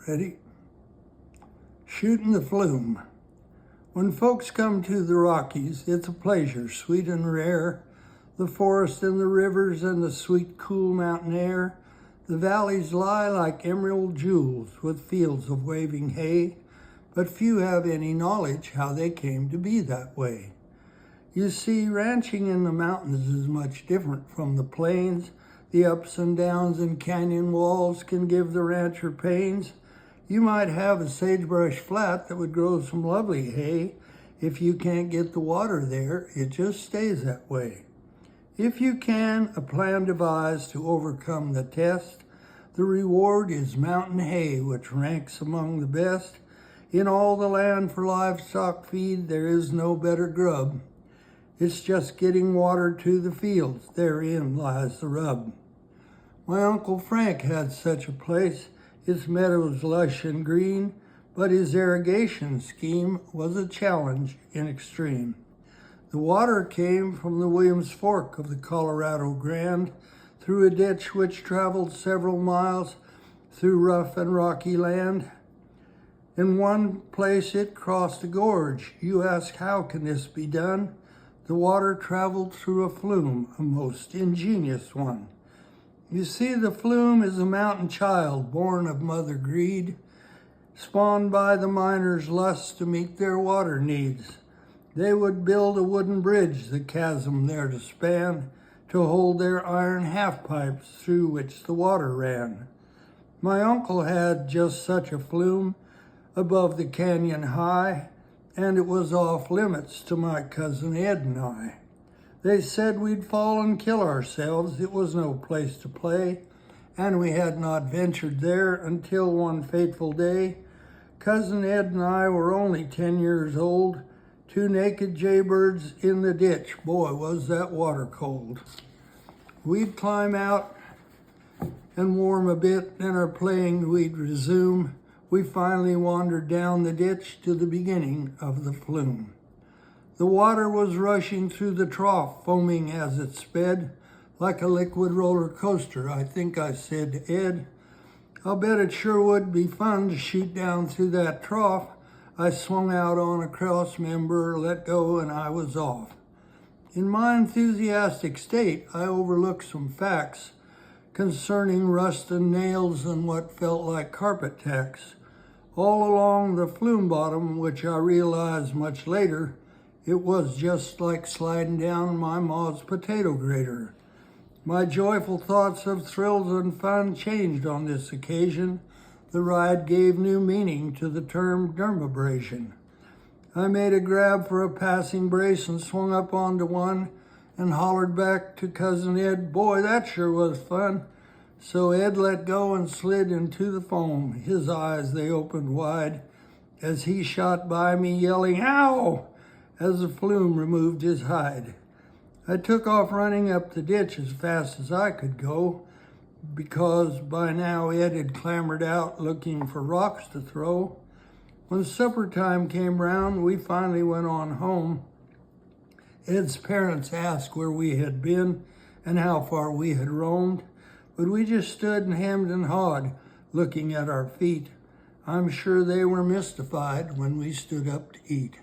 Ready? Shooting the flume. When folks come to the Rockies, it's a pleasure, sweet and rare. The forest and the rivers and the sweet, cool mountain air. The valleys lie like emerald jewels with fields of waving hay, but few have any knowledge how they came to be that way. You see, ranching in the mountains is much different from the plains. The ups and downs and canyon walls can give the rancher pains. You might have a sagebrush flat that would grow some lovely hay. If you can't get the water there, it just stays that way. If you can, a plan devise to overcome the test. The reward is mountain hay, which ranks among the best. In all the land for livestock feed, there is no better grub. It's just getting water to the fields, therein lies the rub. My Uncle Frank had such a place, its meadows lush and green, but his irrigation scheme was a challenge in extreme. The water came from the Williams Fork of the Colorado Grand, through a ditch which traveled several miles through rough and rocky land. In one place it crossed a gorge. You ask, how can this be done? The water traveled through a flume, a most ingenious one. You see, the flume is a mountain child born of mother greed, spawned by the miners' lust to meet their water needs. They would build a wooden bridge, the chasm there to span, to hold their iron half-pipes through which the water ran. My uncle had just such a flume above the canyon high, and it was off limits to my cousin Ed and I. They said we'd fall and kill ourselves. It was no place to play, and we had not ventured there until one fateful day. Cousin Ed and I were only 10 years old, two naked jaybirds in the ditch. Boy, was that water cold. We'd climb out and warm a bit, then our playing we'd resume. We finally wandered down the ditch to the beginning of the flume. The water was rushing through the trough, foaming as it sped, like a liquid roller coaster. I think I said to Ed, I'll bet it sure would be fun to shoot down through that trough. I swung out on a cross member, let go, and I was off. In my enthusiastic state, I overlooked some facts concerning rust and nails and what felt like carpet tacks. All along the flume bottom, which I realized much later, it was just like sliding down my ma's potato grater. My joyful thoughts of thrills and fun changed on this occasion. The ride gave new meaning to the term dermabrasion. I made a grab for a passing brace and swung up onto one and hollered back to Cousin Ed, boy, that sure was fun. So Ed let go and slid into the foam. His eyes, they opened wide as he shot by me yelling, ow, as the flume removed his hide. I took off running up the ditch as fast as I could go, because by now Ed had clambered out looking for rocks to throw. When supper time came round, we finally went on home. Ed's parents asked where we had been and how far we had roamed, but we just stood and hemmed and hawed, looking at our feet. I'm sure they were mystified when we stood up to eat.